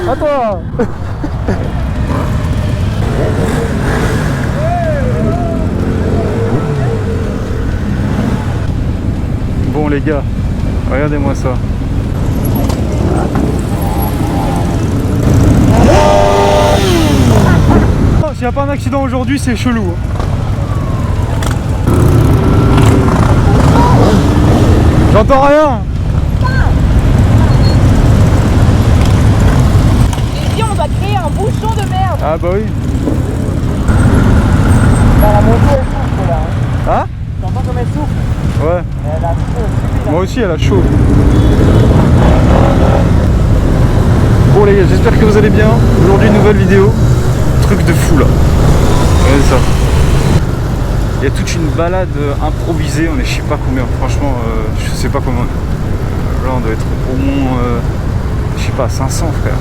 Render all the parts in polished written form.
À toi. Bon les gars, regardez-moi ça. S'il n'y a pas un accident aujourd'hui, c'est chelou. J'entends rien. Ici, on doit créer un bouchon de merde. Ah bah oui. La moto, elle souffle là. Hein? T'entends comme elle souffle? Ouais. Elle a chaud. Moi aussi, elle a chaud. Bon les gars, j'espère que vous allez bien. Aujourd'hui, nouvelle vidéo. Truc de fou là. Regardez ça. Il y a toute une balade improvisée, on est je sais pas combien, franchement, je sais pas comment. Là on doit être au moins, je sais pas, 500 frère.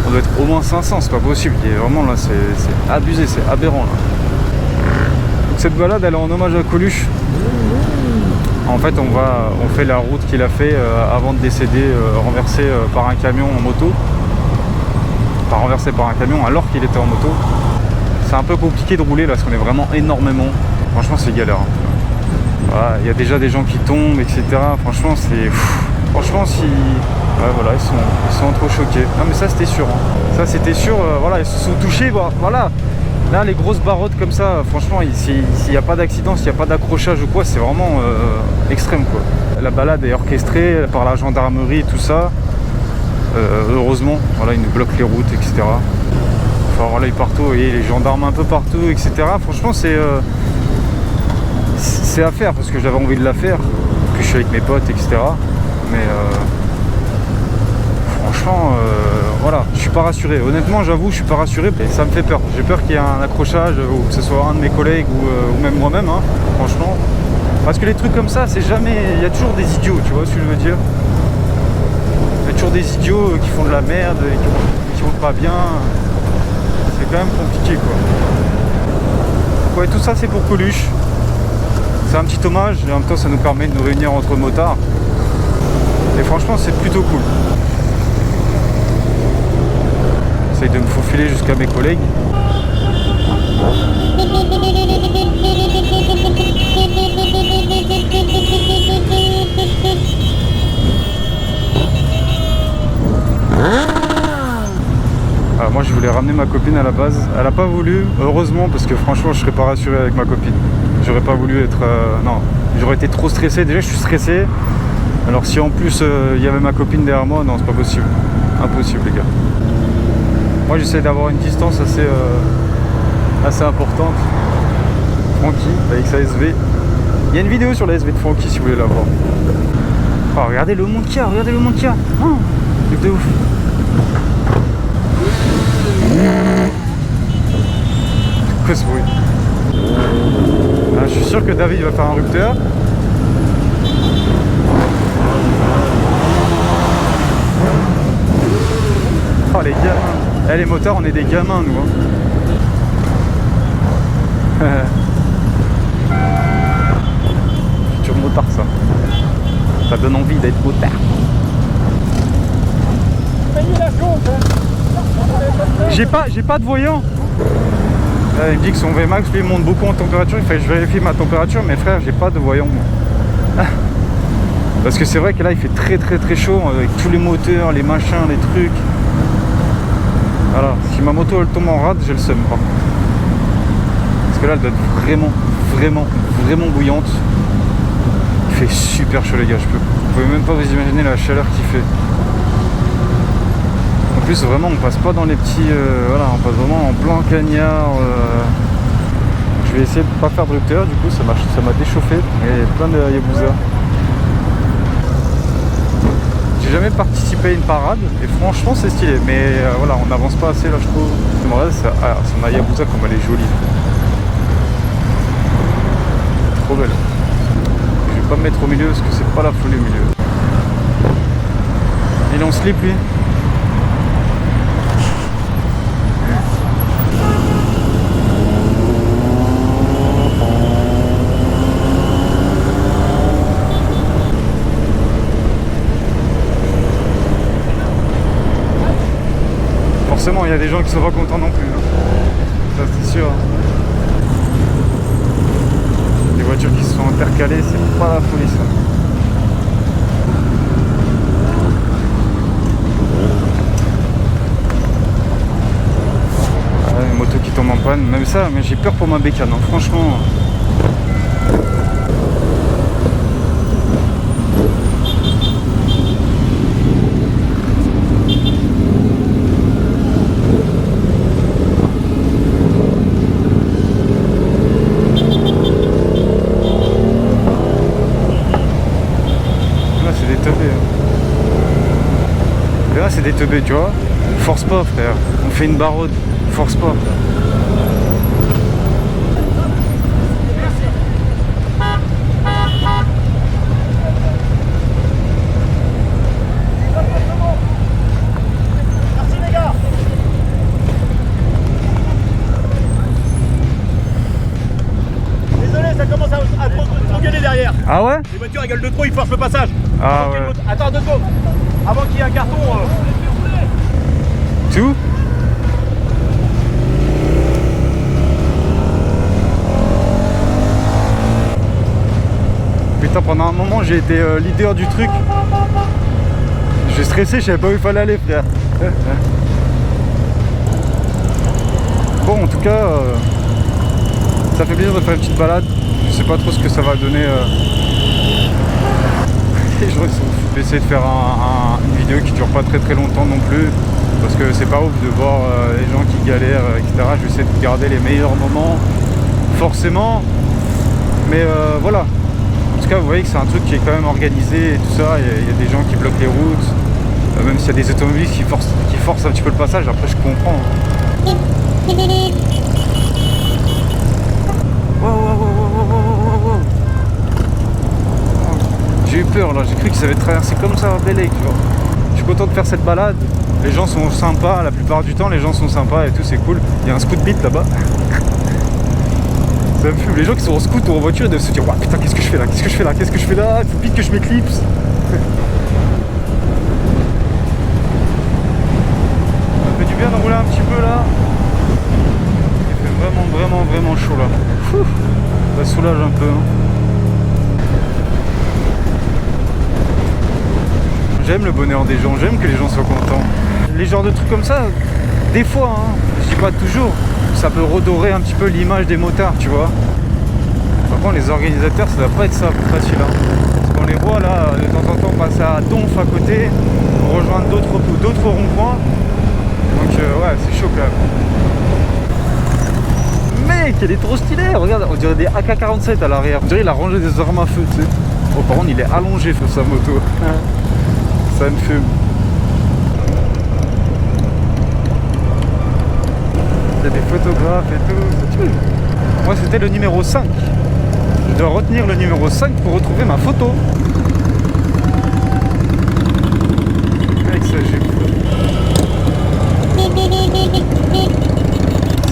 On doit être au moins 500, c'est pas possible. Et vraiment là c'est abusé, c'est aberrant là. Donc cette balade elle est en hommage à Coluche. En fait on fait la route qu'il a fait avant de décéder, renversé par un camion en moto. Pas renversé par un camion alors qu'il était en moto. C'est un peu compliqué de rouler là parce qu'on est vraiment énormément. Franchement c'est galère. Voilà, il y a déjà des gens qui tombent, etc. Franchement c'est. Franchement si. Ouais voilà, ils sont trop choqués. Non mais ça c'était sûr. Hein. Ça c'était sûr, voilà, ils se sont touchés, bah, voilà. Là les grosses barottes comme ça, franchement, s'il n'y a pas d'accident, s'il n'y a pas d'accrochage ou quoi, c'est vraiment extrême quoi. La balade est orchestrée par la gendarmerie et tout ça. Heureusement, voilà, ils nous bloquent les routes, etc. Enfin voilà, ils partent et les gendarmes un peu partout, etc. Franchement c'est à faire parce que j'avais envie de la faire, que je suis avec mes potes, etc. Mais franchement, voilà, je suis pas rassuré. Honnêtement, j'avoue, je suis pas rassuré et ça me fait peur. J'ai peur qu'il y ait un accrochage ou que ce soit un de mes collègues ou même moi-même, hein, franchement. Parce que les trucs comme ça, c'est jamais. Il y a toujours des idiots, tu vois ce que je veux dire. Il y a toujours des idiots qui font de la merde, qui vont pas bien. C'est quand même compliqué quoi. Ouais, tout ça c'est pour Coluche. C'est un petit hommage et en même temps ça nous permet de nous réunir entre motards. Et franchement c'est plutôt cool. J'essaye de me faufiler jusqu'à mes collègues. Alors moi je voulais ramener ma copine à la base, elle a pas voulu, heureusement parce que franchement je serais pas rassuré avec ma copine. J'aurais pas voulu être, non, j'aurais été trop stressé, déjà je suis stressé, alors si en plus il y avait ma copine derrière moi, non c'est pas possible, impossible les gars. Moi j'essaie d'avoir une distance assez importante. Francky avec sa SV, il y a une vidéo sur la SV de Francky si vous voulez la voir. Oh, regardez le monde qu'il y a, regardez le monde qu'il y a, oh, truc de ouf. Quoi ce bruit? Je suis sûr que David va faire un rupteur. Oh les gamins. Les motards on est des gamins nous hein. Futur motard ça. Ça donne envie d'être motard. J'ai pas de voyant. Là, il me dit que son Vmax lui monte beaucoup en température, il fallait que je vérifie ma température, mais frère j'ai pas de voyant moi. Parce que c'est vrai que là il fait très chaud avec tous les moteurs, les machins, les trucs. Voilà, si ma moto elle tombe en rade, j'ai le seum par contre. Parce que là elle doit être vraiment bouillante. Il fait super chaud les gars, vous pouvez même pas vous imaginer la chaleur qu'il fait. En plus vraiment on passe pas dans les petits, voilà, on passe vraiment en plein cagnard. Je vais essayer de pas faire de rupteur, du coup ça m'a déchauffé, mais plein de Hayabusa. J'ai jamais participé à une parade et franchement c'est stylé, mais voilà on n'avance pas assez là je trouve. Son Hayabusa comme elle est jolie. Trop belle. Je vais pas me mettre au milieu parce que c'est pas la folie au milieu. Il est en slip lui. forcément il y a des gens qui sont pas contents non plus. Ça c'est sûr. Les voitures qui se sont intercalées, c'est pas la folie ça. Ouais, une moto qui tombe en panne, même ça, mais j'ai peur pour ma bécane, hein. Franchement. Là c'est des teubés, tu vois. Force pas frère, on fait une barode, force pas. Merci les gars. Désolé, ça commence à trop gueuler derrière. Ah ouais? Les voitures elles gueulent de trop, ils forcent le passage. Ah ouais. Attends 2 secondes. Avant qu'il y ait un carton. Tout? Putain, pendant un moment j'ai été leader du truc. J'ai stressé, je savais pas où il fallait aller frère. Bon en tout cas ça fait plaisir de faire une petite balade. Je sais pas trop ce que ça va donner. Je vais essayer de faire une vidéo qui dure pas très longtemps non plus. Parce que c'est pas ouf de voir les gens qui galèrent, etc. Je vais essayer de garder les meilleurs moments, forcément. Mais voilà. En tout cas, vous voyez que c'est un truc qui est quand même organisé et tout ça. Il y a des gens qui bloquent les routes. Même s'il y a des automobilistes qui forcent un petit peu le passage, après je comprends. Wow. J'ai eu peur là, j'ai cru qu'ils avaient traversé comme ça Bellec, tu vois. Je suis content de faire cette balade. Les gens sont sympas, la plupart du temps les gens sont sympas et tout, c'est cool. Il y a un scoot beat là-bas. Ça me fume. Les gens qui sont en scoot ou en voiture, ils doivent se dire ouais, putain, qu'est-ce que je fais là? Qu'est-ce que je fais là? Il faut vite que je m'éclipse. Ça fait du bien de rouler un petit peu là. Il fait vraiment chaud là. Ouh, ça soulage un peu. Hein. J'aime le bonheur des gens, j'aime que les gens soient contents. Les genres de trucs comme ça, des fois, hein, je dis pas toujours, ça peut redorer un petit peu l'image des motards, tu vois. Par contre, les organisateurs, ça doit pas être ça facile. Hein. Parce qu'on les voit là, de temps en temps, passer à Donf à côté, pour rejoindre d'autres ronds-points. Donc ouais, c'est chaud quand même. Mec, elle est trop stylée, regarde, on dirait des AK-47 à l'arrière. On dirait qu'il a rangé des armes à feu, tu sais. Oh, par contre, il est allongé sur sa moto. Ça me fume. Il y a des photographes et tout, c'est cool. Moi c'était le numéro 5. Je dois retenir le numéro 5 pour retrouver ma photo. Mec, ça j'ai fou.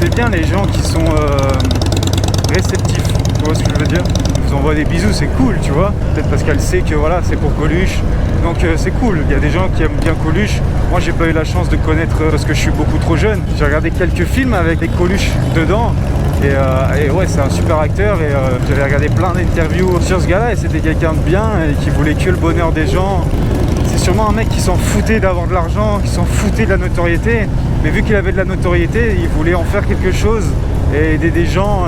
C'est bien les gens qui sont réceptifs. Tu vois ce que je veux dire? Ils vous envoient des bisous, c'est cool, tu vois. Peut-être parce qu'elle sait que voilà, c'est pour Coluche. Donc c'est cool, il y a des gens qui aiment bien Coluche. Moi j'ai pas eu la chance de connaître parce que je suis beaucoup trop jeune. J'ai regardé quelques films avec des Coluche dedans. Et ouais, c'est un super acteur. Et j'avais regardé plein d'interviews sur ce gars-là. Et c'était quelqu'un de bien et qui voulait que le bonheur des gens. C'est sûrement un mec qui s'en foutait d'avoir de l'argent, qui s'en foutait de la notoriété. Mais vu qu'il avait de la notoriété, il voulait en faire quelque chose et aider des gens.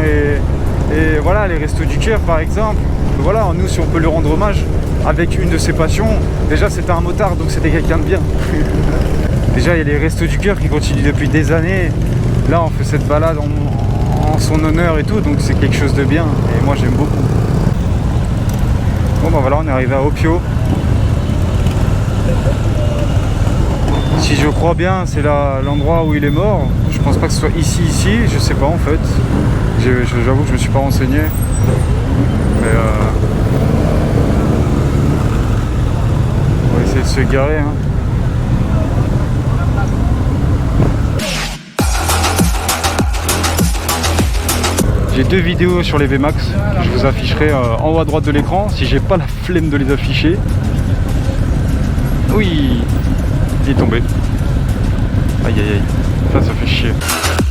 Et voilà, les Restos du Cœur par exemple. Voilà, nous si on peut lui rendre hommage avec une de ses passions, déjà c'était un motard donc c'était quelqu'un de bien. Déjà il y a les Restos du Cœur qui continuent depuis des années. Là on fait cette balade en son honneur et tout, donc c'est quelque chose de bien et moi j'aime beaucoup. Bon bah voilà, on est arrivé à Opio. Si je crois bien, c'est l'endroit où il est mort. Je pense pas que ce soit ici, je sais pas en fait. J'avoue que je me suis pas renseigné. Mais on va essayer de se garer. Hein. J'ai 2 vidéos sur les VMAX que je vous afficherai en haut à droite de l'écran si j'ai pas la flemme de les afficher. Oui, il est tombé. Aïe aïe aïe, ça fait chier.